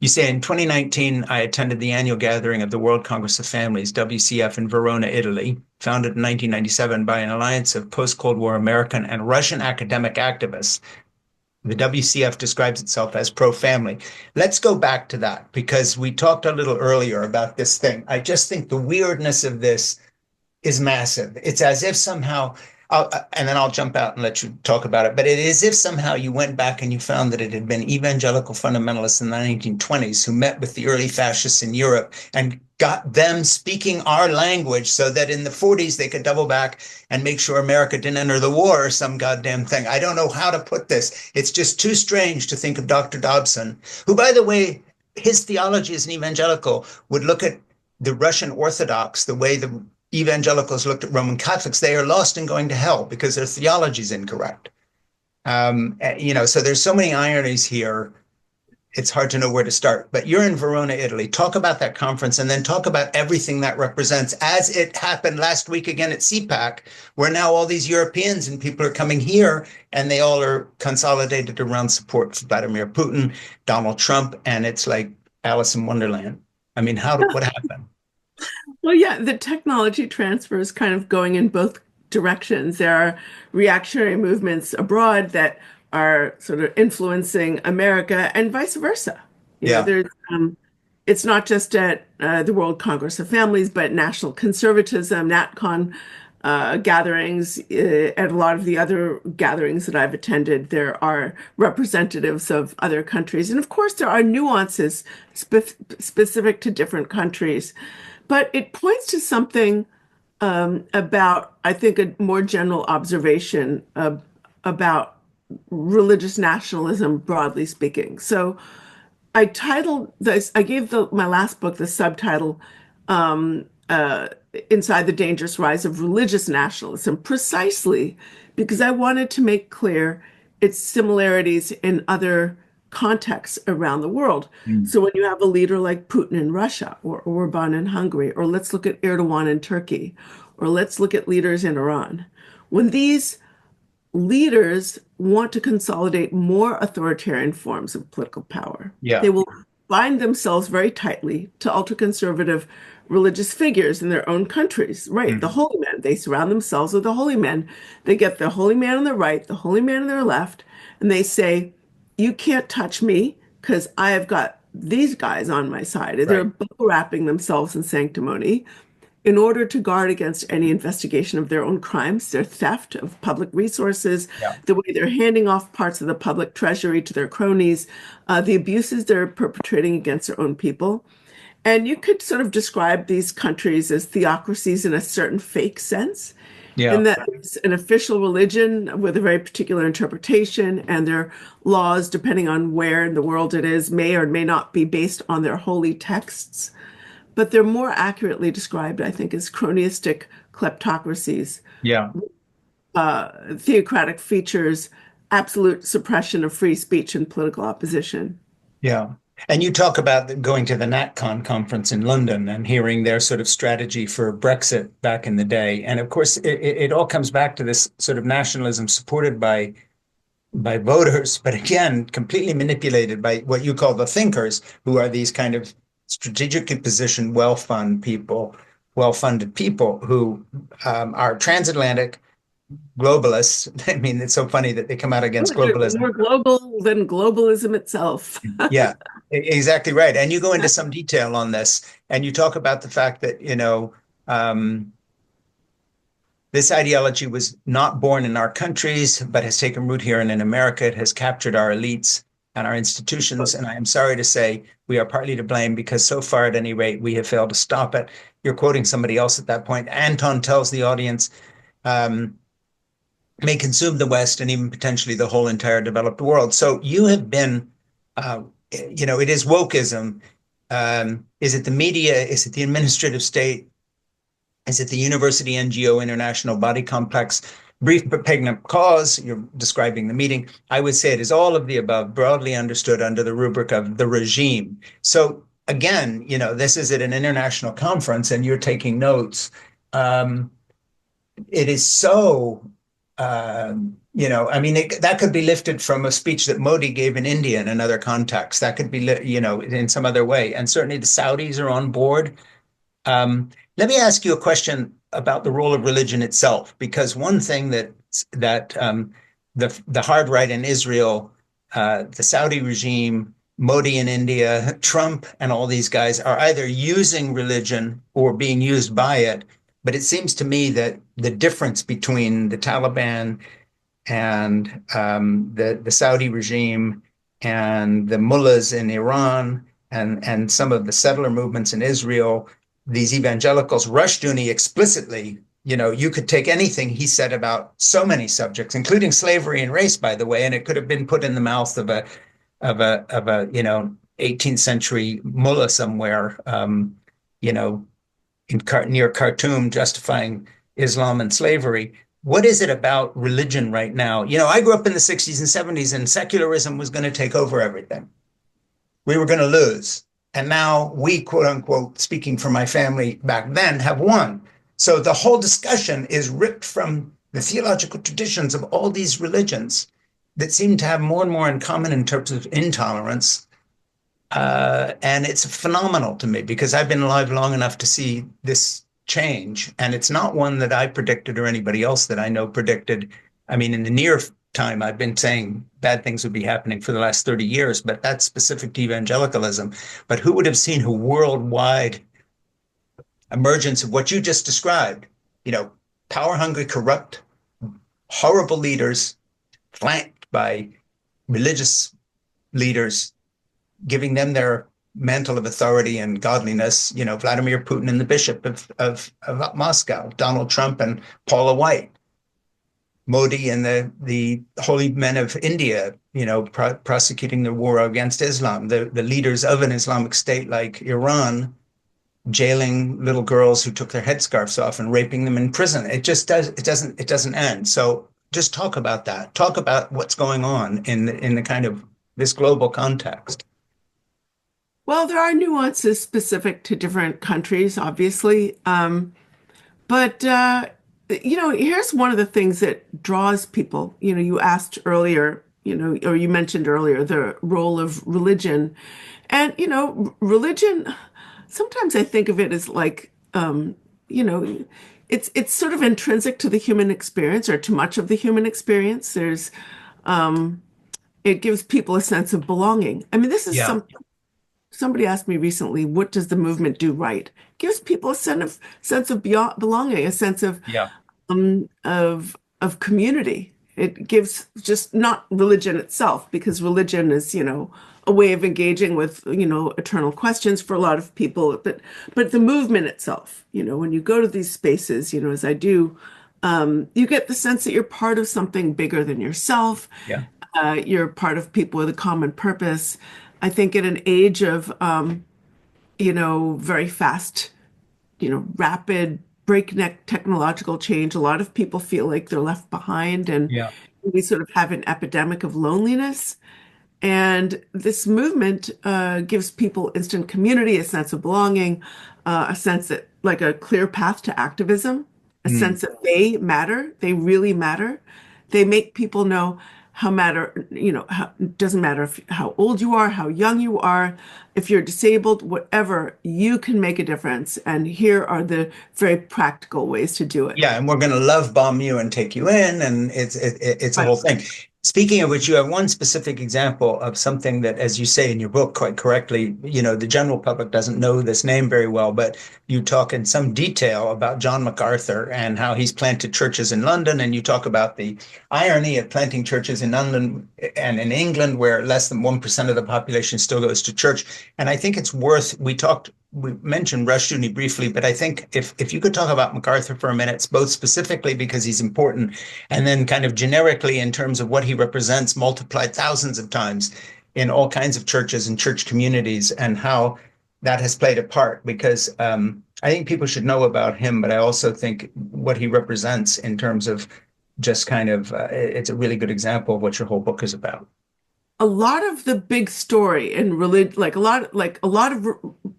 You say in 2019, I attended the annual gathering of the World Congress of Families, WCF, in Verona, Italy, founded in 1997 by an alliance of post-Cold War American and Russian academic activists. The WCF describes itself as pro-family. Let's go back to that because we talked a little earlier about this thing. I just think the weirdness of this is massive. It's as if somehow, and then I'll jump out and let you talk about it, but it is as if somehow you went back and you found that it had been evangelical fundamentalists in the 1920s who met with the early fascists in Europe and got them speaking our language so that in the 40s they could double back and make sure America didn't enter the war or some goddamn thing. I don't know how to put this. It's just too strange to think of Dr. Dobson, who, by the way, his theology as an evangelical would look at the Russian Orthodox the way the evangelicals looked at Roman Catholics. They are lost and going to hell because their theology is incorrect. So there's so many ironies here. It's hard to know where to start. But you're in Verona, Italy. Talk about that conference and then talk about everything that represents as it happened last week again at CPAC, where now all these Europeans and people are coming here and they all are consolidated around support for Vladimir Putin, Donald Trump, and it's like Alice in Wonderland. I mean, what happened? Well, yeah, the technology transfer is kind of going in both directions. There are reactionary movements abroad that are sort of influencing America and vice versa. Yeah, It's not just at the World Congress of Families, but National Conservatism, NatCon gatherings, and a lot of the other gatherings that I've attended, there are representatives of other countries. And of course, there are nuances specific to different countries. But it points to something about, I think, a more general observation about religious nationalism, broadly speaking. So I titled this, I gave my last book the subtitle, Inside the Dangerous Rise of Religious Nationalism, precisely because I wanted to make clear its similarities in other contexts around the world. mm, So when you have a leader like Putin in Russia or Orban in Hungary, or let's look at Erdogan in Turkey, or let's look at leaders in Iran, when these leaders want to consolidate more authoritarian forms of political power, yeah, they will bind themselves very tightly to ultra-conservative religious figures in their own countries. Right, the mm, holy men. They surround themselves with the holy men. They get the holy man on the right, the holy man on their left, and they say, you can't touch me because I have got these guys on my side. They're right, bubble wrapping themselves in sanctimony in order to guard against any investigation of their own crimes, their theft of public resources, yeah, the way they're handing off parts of the public treasury to their cronies, the abuses they're perpetrating against their own people. And you could sort of describe these countries as theocracies in a certain fake sense, yeah, in that it's an official religion with a very particular interpretation, and their laws, depending on where in the world it is, may or may not be based on their holy texts. But they're more accurately described, I think, as cronyistic kleptocracies, yeah. theocratic features, absolute suppression of free speech and political opposition. Yeah. And you talk about going to the NatCon conference in London and hearing their sort of strategy for Brexit back in the day. And of course, it all comes back to this sort of nationalism supported by voters, but again, completely manipulated by what you call the thinkers, who are these kind of strategically positioned, well-funded people who are transatlantic globalists. I mean, it's so funny that they come out against They're globalism. more global than globalism itself. Yeah, exactly right. And you go into some detail on this, and you talk about the fact that, this ideology was not born in our countries, but has taken root here and in America. It has captured our elites and our institutions. And I am sorry to say we are partly to blame because so far, at any rate, we have failed to stop it. You're quoting somebody else at that point. Anton tells the audience, um, may consume the West and even potentially the whole entire developed world. So you have been, it is wokeism. Is it the media? Is it the administrative state? Is it the university NGO international body complex? Brief but pregnant cause, you're describing the meeting. I would say it is all of the above, broadly understood under the rubric of the regime. So again, this is at an international conference and you're taking notes. It is so, I mean, that could be lifted from a speech that Modi gave in India in another context. That could be, in some other way. And certainly the Saudis are on board. Let me ask you a question about the role of religion itself, because one thing that the hard right in Israel, the Saudi regime, Modi in India, Trump, and all these guys are either using religion or being used by it But it seems to me that the difference between the Taliban and the Saudi regime and the mullahs in Iran and some of the settler movements in Israel, these evangelicals, Rushduni explicitly, you could take anything he said about so many subjects, including slavery and race, by the way, and it could have been put in the mouth of a 18th century mullah somewhere, you know, near Khartoum, justifying Islam and slavery. What is it about religion right now? I grew up in the 60s and 70s, and secularism was going to take over everything. We were going to lose. And now we, quote unquote, speaking for my family back then, have won. So the whole discussion is ripped from the theological traditions of all these religions that seem to have more and more in common in terms of intolerance. And it's phenomenal to me because I've been alive long enough to see this change. And it's not one that I predicted or anybody else that I know predicted. I mean, in the near time, I've been saying bad things would be happening for the last 30 years, but that's specific to evangelicalism. But who would have seen a worldwide emergence of what you just described? Power hungry, corrupt, horrible leaders flanked by religious leaders giving them their mantle of authority and godliness, Vladimir Putin and the Bishop of Moscow, Donald Trump and Paula White, Modi and the holy men of India, prosecuting the war against Islam, the leaders of an Islamic state like Iran, jailing little girls who took their headscarves off and raping them in prison. It doesn't end. So just talk about that. Talk about what's going on in the kind of this global context. Well, there are nuances specific to different countries, obviously. But here's one of the things that draws people. You asked earlier, or you mentioned earlier, the role of religion. And, religion, sometimes I think of it as like, it's sort of intrinsic to the human experience or to much of the human experience. It gives people a sense of belonging. I mean, this is Yeah. somebody asked me recently, what does the movement do right? It gives people a sense of belonging, a sense Yeah. of community. It gives just not religion itself, because religion is, a way of engaging with, eternal questions for a lot of people, but the movement itself, when you go to these spaces, as I do, you get the sense that you're part of something bigger than yourself. Yeah. You're part of people with a common purpose. I think in an age of, very fast, rapid, breakneck technological change, a lot of people feel like they're left behind, and Yeah. we sort of have an epidemic of loneliness. And this movement gives people instant community, a sense of belonging, a sense that, like, a clear path to activism, a Mm. sense that they matter, they really matter. They make people know it doesn't matter how old you are, how young you are, if you're disabled, whatever, you can make a difference. And here are the very practical ways to do it. Yeah, and we're going to love bomb you and take you in, and it's a Right. whole thing. Speaking of which, you have one specific example of something that, as you say in your book quite correctly, the general public doesn't know this name very well, but you talk in some detail about John MacArthur and how he's planted churches in London, and you talk about the irony of planting churches in London and in England, where less than 1% of the population still goes to church. And I think it's worth, we mentioned Rushdoony briefly, but I think if you could talk about MacArthur for a minute, both specifically because he's important, and then kind of generically in terms of what he represents, multiplied thousands of times in all kinds of churches and church communities, and how that has played a part. Because I think people should know about him, but I also think what he represents in terms of just kind of, it's a really good example of what your whole book is about. A lot of the big story in religion, like a lot of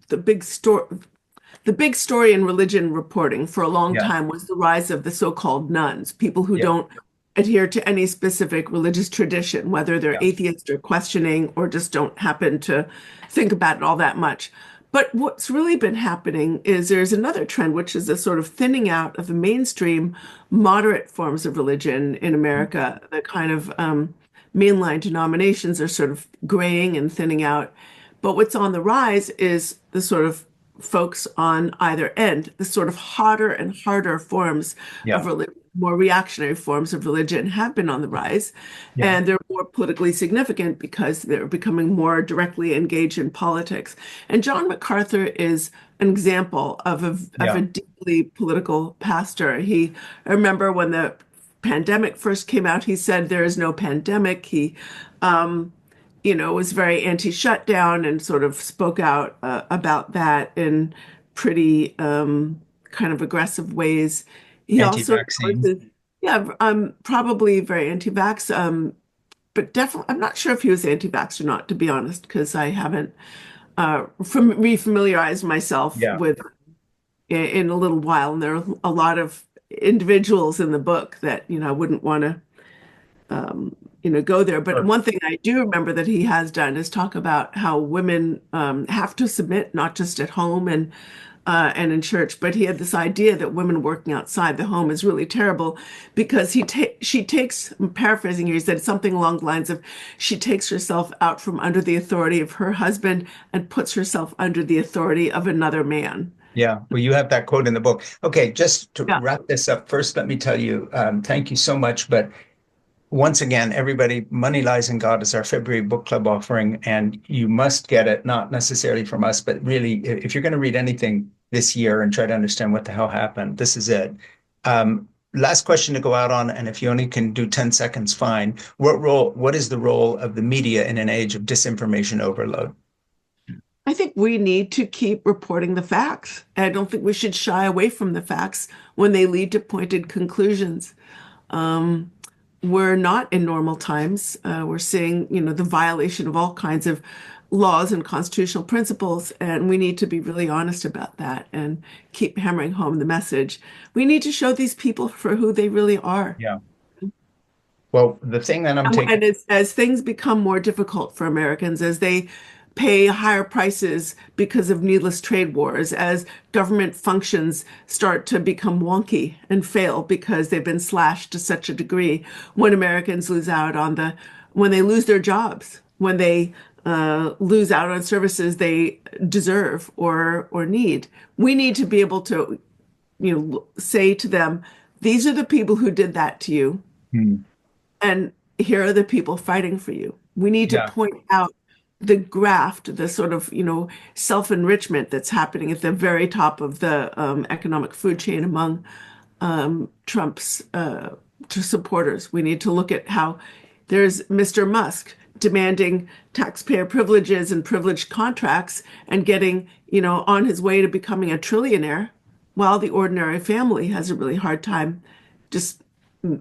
the big story in religion reporting for a long Yeah. time was the rise of the so-called nuns, people who Yeah. don't adhere to any specific religious tradition, whether they're Yeah. atheist or questioning or just don't happen to think about it all that much. But what's really been happening is there's another trend, which is a sort of thinning out of the mainstream moderate forms of religion in America. The kind of mainline denominations are sort of graying and thinning out. But what's on the rise is the sort of folks on either end. The sort of hotter and harder forms of Yeah. religion, more reactionary forms of religion have been on the rise, Yeah. and they're more politically significant because they're becoming more directly engaged in politics. And John MacArthur is an example of a Yeah. deeply political pastor. I remember when the pandemic first came out, he said there is no pandemic. He was very anti-shutdown and sort of spoke out about that in pretty kind of aggressive ways. He also Anti-vaccine. endorses, yeah, probably very anti-vax, but definitely, I'm not sure if he was anti-vax or not, to be honest, because I haven't refamiliarized myself Yeah. with in a little while, and there are a lot of individuals in the book that I wouldn't want to go there. But Sure. one thing I do remember that he has done is talk about how women have to submit, not just at home and in church. But he had this idea that women working outside the home is really terrible because she takes, I'm paraphrasing here, he said something along the lines of she takes herself out from under the authority of her husband and puts herself under the authority of another man. Yeah. Well, you have that quote in the book. Okay, just to Yeah. wrap this up, first, let me tell you, thank you so much. But once again, everybody, Money Lies in God is our February book club offering, and you must get it, not necessarily from us, but really, if you're going to read anything this year and try to understand what the hell happened, this is it. Last question to go out on, and if you only can do 10 seconds, fine. What is the role of the media in an age of disinformation overload? I think we need to keep reporting the facts. I don't think we should shy away from the facts when they lead to pointed conclusions. We're not in normal times. We're seeing, the violation of all kinds of laws and constitutional principles, and we need to be really honest about that and keep hammering home the message. We need to show these people for who they really are. Yeah. Well, the thing that I'm taking, And as things become more difficult for Americans, as they pay higher prices because of needless trade wars, as government functions start to become wonky and fail because they've been slashed to such a degree, when Americans lose out on when they lose their jobs, when they lose out on services they deserve or need, we need to be able to, say to them, these are the people who did that to you. hmm, And here are the people fighting for you. We need to yeah, point out the graft, the sort of, self-enrichment that's happening at the very top of the economic food chain among Trump's supporters. We need to look at how there's Mr. Musk demanding taxpayer privileges and privileged contracts and getting, on his way to becoming a trillionaire, while the ordinary family has a really hard time just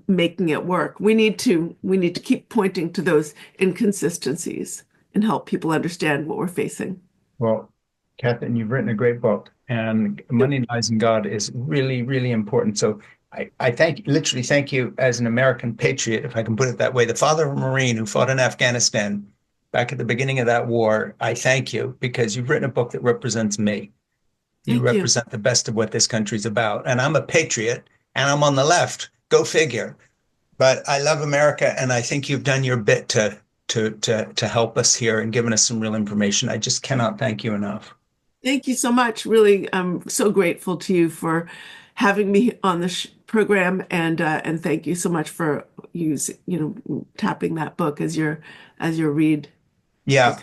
making it work. We need to keep pointing to those inconsistencies and help people understand what we're facing. well, Catherine, you've written a great book, and Money Lies in God is really, really important. So I literally thank you as an American patriot, if I can put it that way, the father of a Marine who fought in Afghanistan back at the beginning of that war. I thank you because you've written a book that represents me. You Thank you. represent the best of what this country's about. And I'm a patriot and I'm on the left. Go figure. But I love America, and I think you've done your bit to help us here and given us some real information. I just cannot thank you enough. Thank you so much. Really, I'm so grateful to you for having me on the program, and thank you so much for tapping that book as your read. Yeah.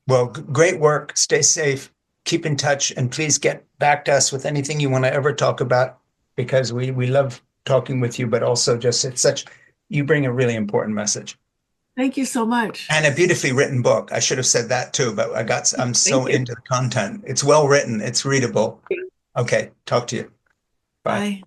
Well, great work. Stay safe. Keep in touch, and please get back to us with anything you want to ever talk about because we love talking with you, but also just you bring a really important message. Thank you so much. And a beautifully written book. I should have said that too, but I'm so Thank you. into the content. It's well written, it's readable. Okay, talk to you. Bye. Bye.